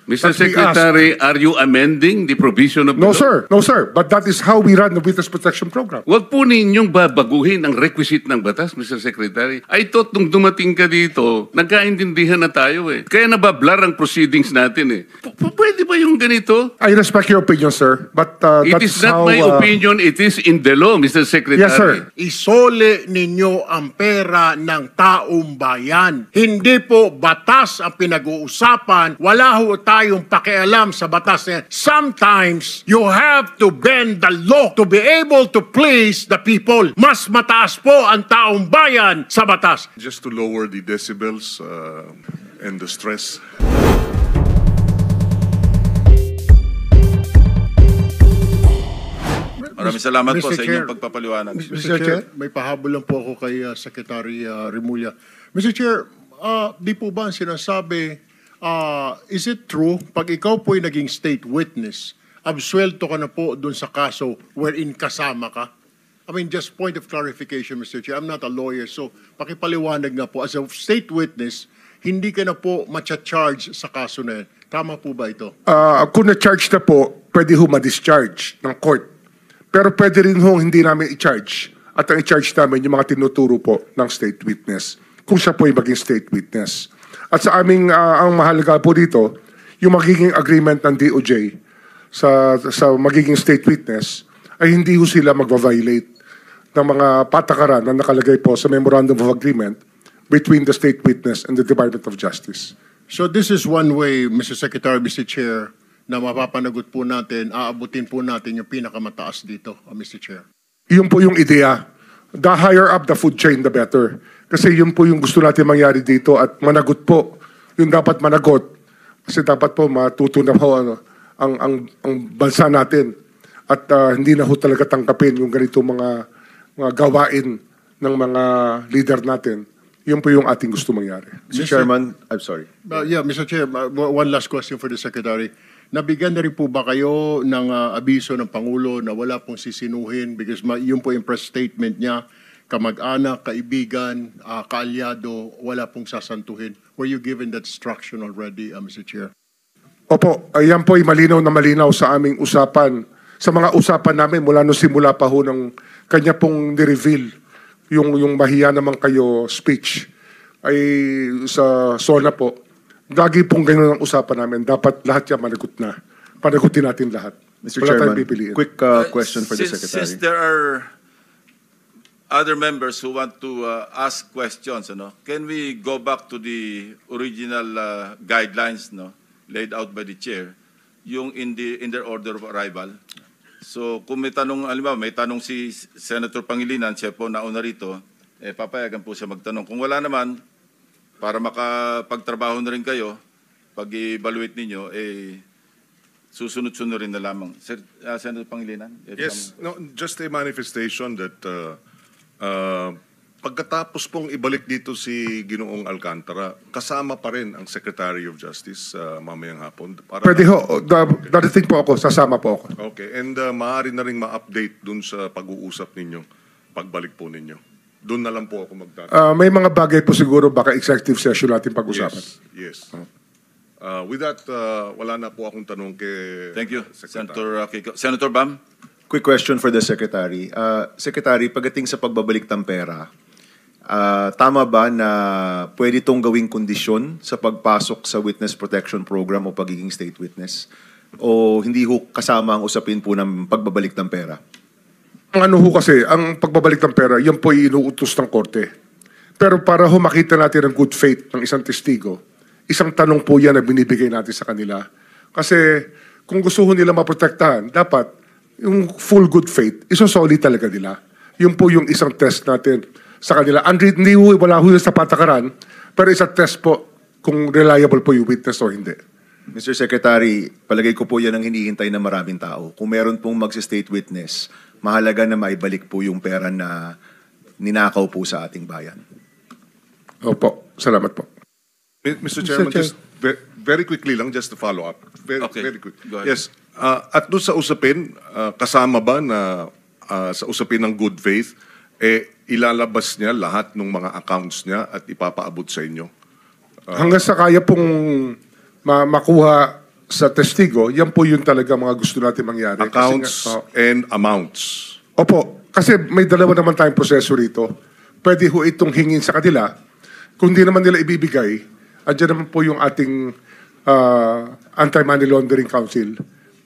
Mr. that we ask. Secretary, are you amending the provision of the No, law? sir. No, sir. But that is how we run the Witness Protection Program. Huwag po ninyong babaguhin ang requisite ng batas, Mr. Secretary. I thought nung dumating ka dito, nagkaintindihan na tayo eh. Kaya nabablar ang proceedings natin eh. Pwede ba yung ganito? I respect your opinion, sir. But It that is is not how... my opinion, it is in the law, Mr. Secretary. Yes, sir. Isole ninyo ang pera ng taong bayan. Hindi po batas ang pinag-uusapan. Wala ho tayong pakialam sa batas na yan. Sometimes, you have to bend the law to be able to please the people. Mas mataas po ang taong bayan sa batas. Just to lower the decibels and the stress. Maraming salamat po Mr. sa Chair. inyong pagpapaliwanag. Mr. Chair, may pahabol lang po ako kay Secretary Remulla. Mr. Chair, di po ba ang sinasabi, is it true, pag ikaw po'y naging state witness, absuelto ka na po dun sa kaso wherein kasama ka? I mean, just point of clarification, Mr. Chair. I'm not a lawyer, so pakipaliwanag nga po. As a state witness, hindi ka na po matcha-charge sa kaso na yan. Tama po ba ito? Kung na-charge na po, pwede ho ma-discharge ng court. Pero pwede rin ho hindi namin i-charge. At ang i-charge namin yung mga tinuturo po ng state witness. Kung siya po ay maging state witness. At sa aming, ang mahalaga po dito, yung magiging agreement ng DOJ sa magiging state witness ay hindi ho sila magva-violate ng mga patakaran na nakalagay po sa Memorandum of Agreement between the state witness and the Department of Justice. So this is one way, Mr. Secretary, Mr. Chair, na mapapanagot po natin, aabutin po natin yung pinakamataas dito, Mr. Chair. Yun po yung ideya. The higher up the food chain, the better. Kasi yun po yung gusto natin mangyari dito at managot po. Yung dapat managot. Kasi dapat po matuto na po ang bansa natin. At hindi na ho talaga tangkapin yung ganito mga gawain ng mga leader natin. Yun po yung ating gusto mangyari. Mr. Chairman, I'm sorry. Yeah, Mr. Chair, one last question for the Secretary. Nabigyan na rin po ba kayo ng abiso ng Pangulo na wala pong sisinuhin because yun po yung press statement niya, kamag-anak, kaibigan, kaalyado, wala pong sasantuhin. Were you given that instruction already, Mr. Chair? Opo, ayan po ay malinaw na malinaw sa aming usapan. Sa mga usapan namin mula no simula pa ho ng kanya pong ni-reveal yung mahiya naman kayo speech ay sa SONA po. Lagi pong ganyan ang usapan namin. Dapat lahat yan managot na. Panagutin natin lahat. Mr. Wala tayong Chairman, pipiliin. quick question for the Secretary. Since there are other members who want to ask questions, can we go back to the original guidelines laid out by the chair, yung in their order of arrival? So kung may tanong, may tanong si Senator Pangilinan, siya po nauna rito, papayagan po siya magtanong. Kung wala naman, para makapagtrabaho na rin kayo, pag-evaluate ninyo, susunod-sunod rin na lamang. Senator Pangilinan? Yes, no, just a manifestation that pagkatapos pong ibalik dito si Ginoong Alcantara, kasama pa rin ang Secretary of Justice mamayang hapon. Pwede ho, darating po ako, sasama po ako. Okay, and maaari na rin ma-update dun sa pag-uusap ninyo, pagbalik po ninyo. Doon na lang po ako magtatanong. May mga bagay po siguro baka executive session natin pag-usapan. Yes. With that, wala na po akong tanong kay Thank you, Secretary. Senator Kiko. Senator Bam? Quick question for the Secretary. Secretary, pagdating sa pagbabalik ng pera, tama ba na pwede itong gawing kondisyon sa pagpasok sa Witness Protection Program o pagiging state witness? O hindi ho kasama ang usapin po ng pagbabalik ng pera? Ang ano ho kasi, ang pagbabalik ng pera, yan po ay inuutos ng korte. Pero para ho makita natin ang good faith ng isang testigo, isang tanong po yan na binibigay natin sa kanila. Kasi kung gusto ho nila maprotektahan, dapat yung full good faith, isosoli talaga nila. Yun po yung isang test natin sa kanila. Hindi ho, wala ho yun sa patakaran, pero isang test po kung reliable po yung witness o hindi. Mr. Secretary, palagay ko po yan ang hinihintay ng maraming tao. Kung meron pong mag-state witness, mahalaga na maibalik po yung pera na ninakaw po sa ating bayan. Opo, salamat po. Mr. Chairman, just very quickly lang, just to follow up. Very quick. Go ahead. Yes, at doon sa usapin, kasama ba na sa usapin ng good faith, ilalabas niya lahat ng mga accounts niya at ipapaabot sa inyo? Hanggang sa kaya pong makuha sa testigo, yan po yung talaga mga gusto natin mangyari. Kasi Accounts nga, and amounts. Opo, kasi may dalawa naman tayong proseso rito. Pwede ho itong hingin sa kanila. Kung di naman nila ibibigay, andyan naman po yung ating Anti-Money Laundering Council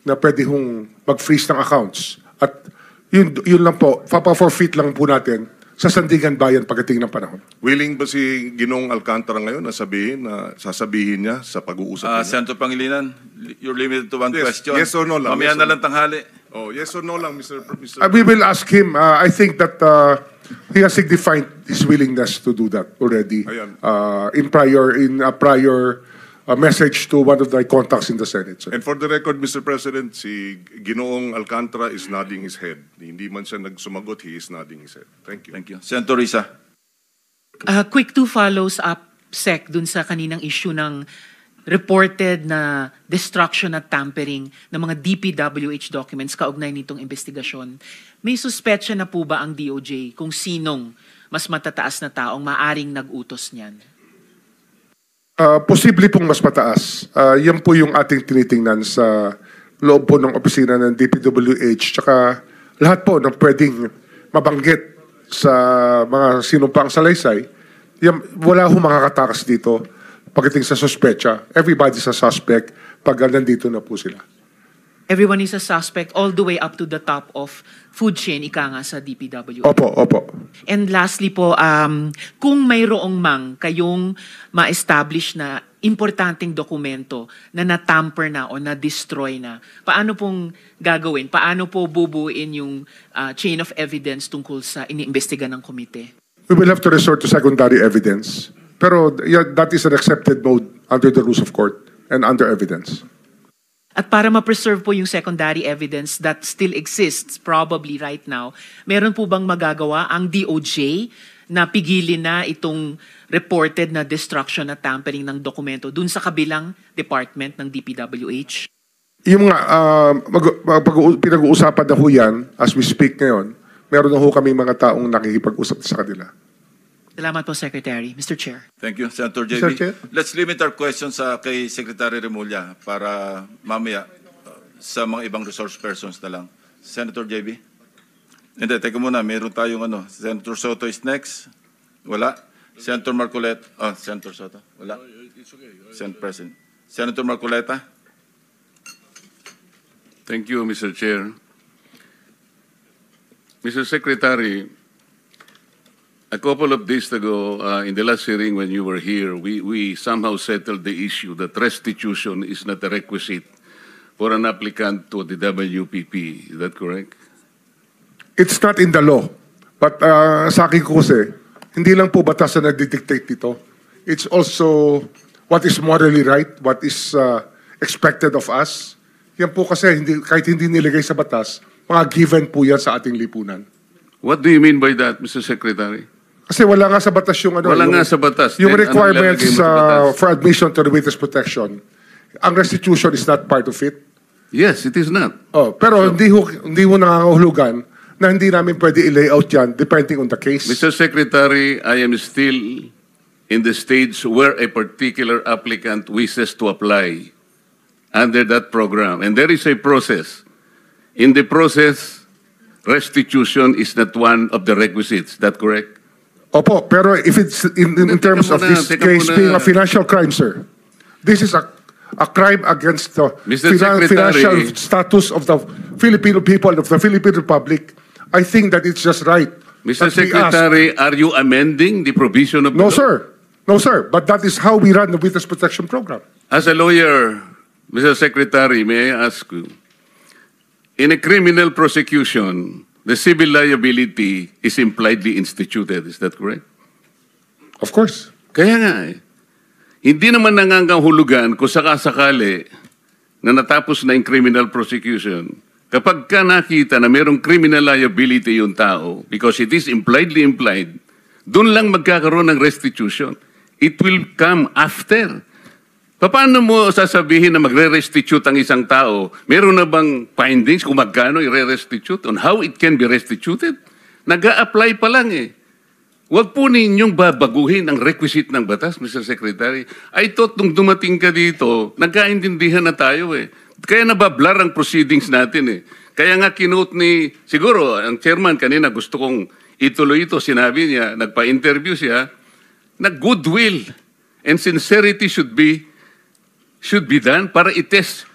na pwede hong mag-freeze ng accounts. At yun lang po, forfeit lang po natin sa Sandigan Bayan pagdating ng panahon. Willing ba si Ginong Alcantara ngayon na sasabihin niya sa pag-uusap niya? Senator Pangilinan, you're limited to one Yes, question. yes or no lang, Mamaya yes na or lang tanghali. Oh, yes or no lang, Mr. We will ask him. I think that he has signified his willingness to do that already Ayan. in a prior message to one of the contacts in the Senate. So, And for the record, Mr. President, si Ginoong Alcantara is nodding his head. Hindi man siya nagsumagot, he is nodding his head. Thank you. Thank you. Senator Risa. Quick two follows up, Sec, dun sa kaninang issue ng reported na destruction at tampering ng mga DPWH documents kaugnay nitong investigasyon. May suspetsya na po ba ang DOJ kung sinong mas matataas na taong maaring nag-utos niyan? posible pong mas mataas. Yan po yung ating tinitingnan sa loob po ng opisina ng DPWH. Tsaka lahat po ng pwedeng mabanggit sa mga sinumpang salaysay, yan, wala ho makakatakas dito pagdating sa suspecha. Everybody's a suspect pag nandito na po sila. Everyone is a suspect all the way up to the top of food chain, ika nga sa DPWH. Opo, opo. And lastly po, kung mayroong mang kayong ma-establish na importanteng dokumento na natamper na o na-destroy na, paano pong gagawin? Paano po bubuin yung chain of evidence tungkol sa iniimbestiga ng komite? We will have to resort to secondary evidence. Pero yeah, that is an accepted mode under the rules of court and under evidence. At para ma-preserve po yung secondary evidence that still exists probably right now, meron po bang magagawa ang DOJ na pigilin na itong reported na destruction at tampering ng dokumento dun sa kabilang department ng DPWH? Yung mga pinag-uusapan na ho yan, as we speak ngayon, meron na ho kami mga taong nakikipag-usap sa kanila. Salamat po, Secretary. Mr. Chair. Thank you, Senator JB. Mr. Chair. Let's limit our questions kay Secretary Remulla para mamaya sa mga ibang resource persons na lang. Senator JB? Hindi, teka muna. Meron tayong Senator Soto is next. Wala. Senator Marcoleta. Senator Soto. Wala. Senator President. Senator Marcoleta? Thank you, Mr. Chair. Mr. Secretary, a couple of days ago, in the last hearing when you were here, we somehow settled the issue that restitution is not a requisite for an applicant to the WPP. Is that correct? It's not in the law. But sa akin ko kasi, hindi lang po batas na nagdidictate dito. It's also what is morally right, what is expected of us. Yan po kasi, kahit hindi nilagay sa batas, mga given po yan sa ating lipunan. What do you mean by that, Mr. Secretary? Kasi wala nga sa batas yung Wala nga sa batas. Yung Then, requirements anong ilalagay mo sa batas? for admission to the witness protection. Ang restitution is not part of it. Yes, it is not. Pero hindi ho nangangahulugan na hindi namin pwede i-layout yan depending on the case. Mr. Secretary, I am still in the stage where a particular applicant wishes to apply under that program. And there is a process. In the process, restitution is not one of the requisites. Is that correct? Opo, pero if it's in terms of this case being a financial crime, sir, this is a crime against the Mr. Secretary, financial status of the Filipino people, of the Philippine Republic. I think that it's just right. Mr. that we ask. Secretary, are you amending the provision of the No, law? sir. No, sir. But that is how we run the witness protection program. As a lawyer, Mr. Secretary, may I ask you, in a criminal prosecution, the civil liability is impliedly instituted. Is that correct? Of course. Kaya nga hindi naman nangangahulugan kung sakasakali na natapos na yung criminal prosecution. Kapag ka nakita na mayroong criminal liability yung tao, because it is impliedly implied, doon lang magkakaroon ng restitution. It will come after. Paano mo sasabihin na magre-restitute ang isang tao? Meron na bang findings kung magkano i-restitute on how it can be restituted? Nag-a-apply pa lang eh. Huwag po ninyong babaguhin ang requisite ng batas, Mr. Secretary. I thought nung dumating ka dito, nagkaintindihan na tayo eh. Kaya nabablar ang proceedings natin eh. Kaya nga kinote ni, siguro, ang chairman kanina gusto kong ituloy ito, sinabi niya, nagpa-interview siya, na goodwill and sincerity should be done para itest.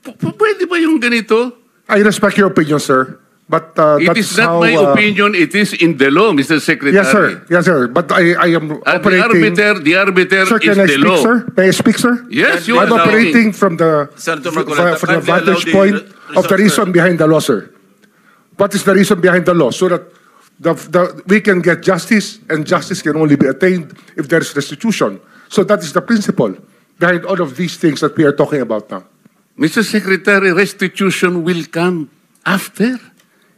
Pwede ba yung ganito? I respect your opinion, sir. But It that's is not how, my opinion, it is in the law, Mr. Secretary. Yes, sir. Yes, sir. But I am At operating... the arbiter Sir, is can I the speak, law. sir? May I speak, sir? Yes, you I'm are operating from the Senator Marcoleta, from the kindly allow vantage the point of the resource reason behind the law, sir. What is the reason behind the law? So that we can get justice, and justice can only be attained if there is restitution. So that is the principle behind all of these things that we are talking about now. Mr. Secretary, restitution will come after.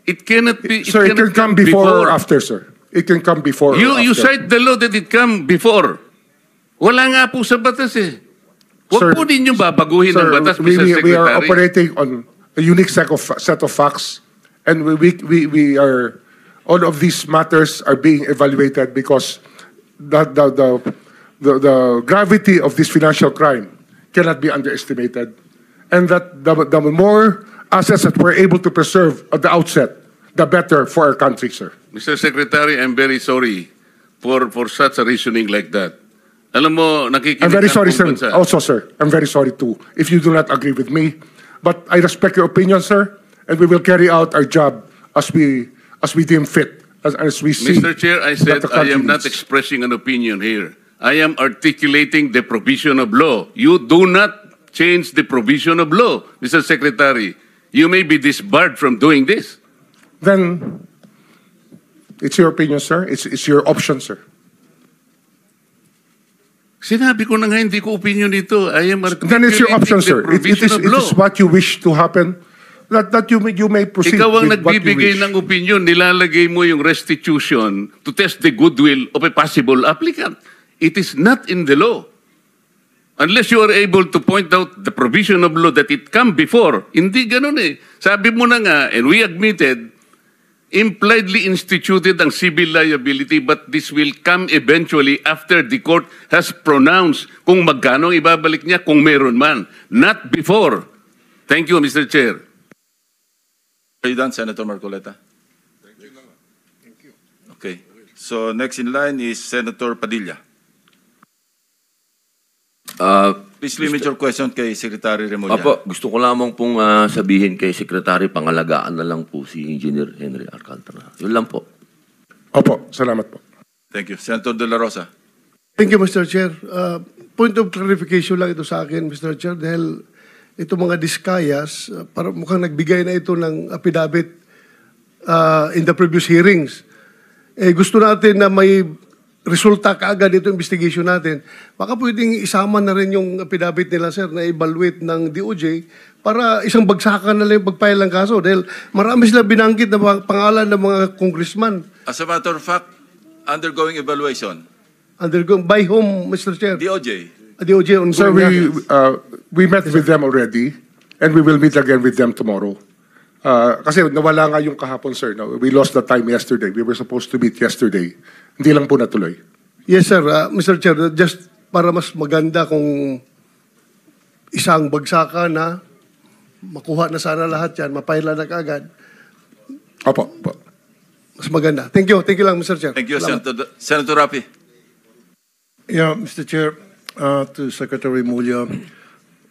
It cannot be. Sir, it can come before or after, sir. It can come before or You after. cite the law that it come before. Wala nga po sa batas eh. Sir, Huwag po ninyong babaguhin ang batas, Mr. Secretary. we are operating on a unique set of facts, and we are all of these matters are being evaluated because the gravity of this financial crime cannot be underestimated, and that the more assets that we're able to preserve at the outset, the better for our country, sir. Mr. Secretary, I'm very sorry for such a reasoning like that. Alam mo, nakikinig I'm very ang sorry, buong sir. bansa. Also, sir, I'm very sorry too if you do not agree with me. But I respect your opinion, sir, and we will carry out our job as we deem fit, as we see. Mr. Chair, I that said the I country am not needs. expressing an opinion here. I am articulating the provision of law. You do not change the provision of law, Mr. Secretary. You may be disbarred from doing this. Then it's your opinion, sir. It's your option, sir. Sinabi ko na nga, hindi ko opinion ito. I am articulating Then it's your option, sir. the provision of It law. is what you wish to happen. That you may proceed Ikaw ang with what you nagbibigay wish. ng opinion, nilalagay mo yung restitution to test the goodwill of a possible applicant. It is not in the law. Unless you are able to point out the provision of law that it come before. Hindi ganun eh. Sabi mo na nga, and we admitted, impliedly instituted ang civil liability, but this will come eventually after the court has pronounced kung magkano ang ibabalik niya, kung meron man. Not before. Thank you, Mr. Chair. Are you done, Senator Marcoleta? Thank you. Okay. So next in line is Senator Padilla. Please limit your question kay Secretary Remulla. Apo, gusto ko lamang pong sabihin kay Secretary, pangalagaan na lang po si Engineer Henry Alcantara. Yun lang po. Opo, salamat po. Thank you. Senator De La Rosa. Thank you, Mr. Chair. Point of clarification lang ito sa akin, Mr. Chair, dahil ito mga diskayas, para mukhang nagbigay na ito ng affidavit in the previous hearings. Gusto natin na may resulta kaagad ito investigation natin. Baka pwedeng isama na rin yung affidavit nila, sir, na evaluate ng DOJ para isang bagsakan na lang yung pagpile ng kaso. Dahil marami sila binanggit na pangalan ng mga congressman. As a matter of fact, undergoing evaluation. By whom, Mr. Chair? DOJ. DOJ ongoing. Sir, na. we met with them already, and we will meet again with them tomorrow. Kasi nawala nga yung kahapon, sir. No? We lost the time yesterday. We were supposed to meet yesterday. Hindi lang po natuloy. Yes, sir. Mr. Chair, just para mas maganda kung isang bagsakan na makuha na sana lahat yan, mapaila na kaagad. Opo. Mas maganda. Thank you. Thank you lang, Mr. Chair. Thank you, Salamat. Senator Rapi. Yeah, Mr. Chair, to Secretary Mulya,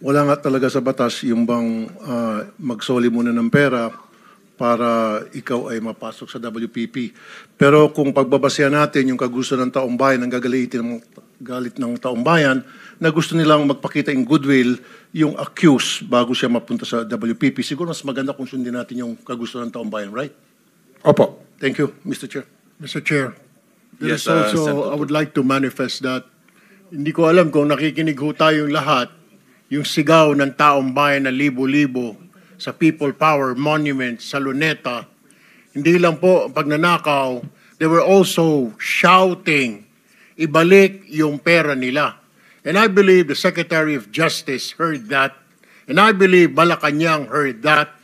wala nga talaga sa batas yung bang magsoli muna ng pera para ikaw ay mapasok sa WPP. Pero kung pagbabasehan natin yung kagusto ng taong bayan, ang galit ng taong bayan, na gusto nilang magpakita in goodwill yung accused bago siya mapunta sa WPP, siguro mas maganda kung sundin natin yung kagusto ng taong bayan, right? Opo. Thank you, Mr. Chair. Mr. Chair, there Yes, is also, Senator. I would like to manifest that hindi ko alam kung nakikinig ho tayong lahat, yung sigaw ng taong bayan na libo-libo sa People Power Monument sa Luneta. Hindi lang po ang pagnanakaw, they were also shouting, ibalik yung pera nila. And I believe the Secretary of Justice heard that. And I believe Malacanang heard that.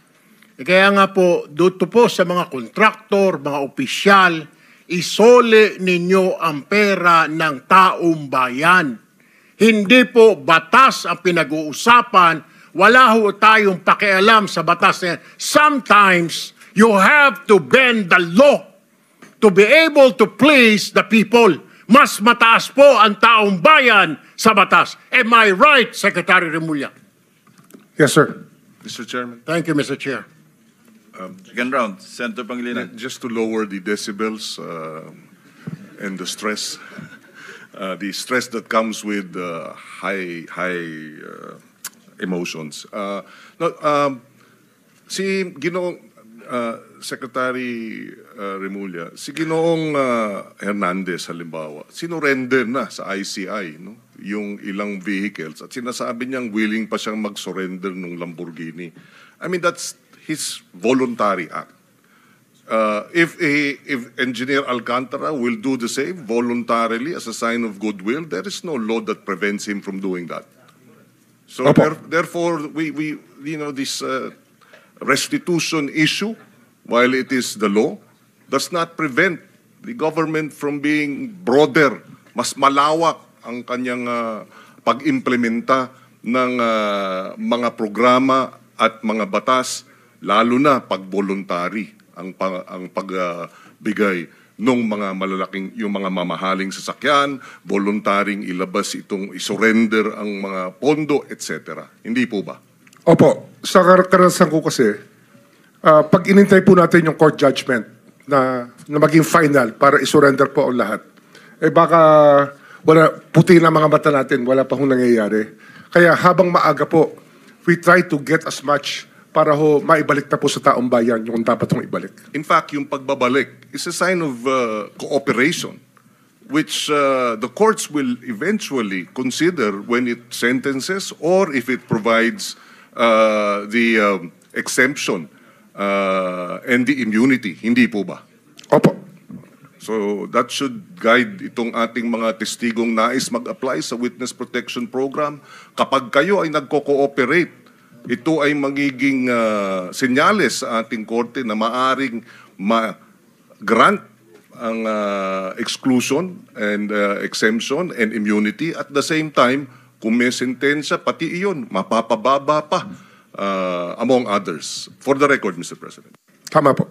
Kaya nga po, dito po sa mga kontraktor, mga opisyal, isole ninyo ang pera ng taong bayan. Hindi po batas ang pinag-uusapan. Wala ho tayong pakialam sa batas na yan. Sometimes, you have to bend the law to be able to please the people. Mas mataas po ang taong bayan sa batas. Am I right, Secretary Remulla? Yes, sir. Mr. Chairman, Thank you, Mr. Chair. Second round, Senator Pangilinan. just to lower the decibels and the stress, the stress that comes with high emotions. Si Ginoong Secretary Remulla, si Ginoong Hernandez halimbawa, sinurrender na sa ICI no? Yung ilang vehicles at sinasabi niyang willing pa siyang mag-surrender ng Lamborghini. I mean, that's his voluntary act. If Engineer Alcantara will do the same voluntarily as a sign of goodwill, there is no law that prevents him from doing that. So therefore, we this restitution issue, while it is the law, does not prevent the government from being broader, mas malawak ang kanyang pag-implementa ng mga programa at mga batas, lalo na pag voluntary ang pagbigay ng mga malalaking, yung mga mamahaling sasakyan, voluntaring ilabas itong isurrender ang mga pondo, etc. Hindi po ba? Opo. Sa karanasan ko kasi, pag inintay po natin yung court judgment na maging final para isurrender po ang lahat, eh baka wala, puti na mga mata natin, wala pa hong nangyayari. Kaya habang maaga po, we try to get as much para ho maibalik na po sa taong bayan yung dapat hong ibalik. In fact, yung pagbabalik is a sign of cooperation, which the courts will eventually consider when it sentences or if it provides the exemption and the immunity. Hindi po ba? Opo. So that should guide itong ating mga testigong nais mag-apply sa Witness Protection Program. Kapag kayo ay nagko-cooperate, ito ay magiging senyales sa ating korte na maaring ma-grant ang exclusion and exemption and immunity. At the same time, kung may sentensya, pati iyon, mapapababa pa among others. For the record, Mr. President. Tama po.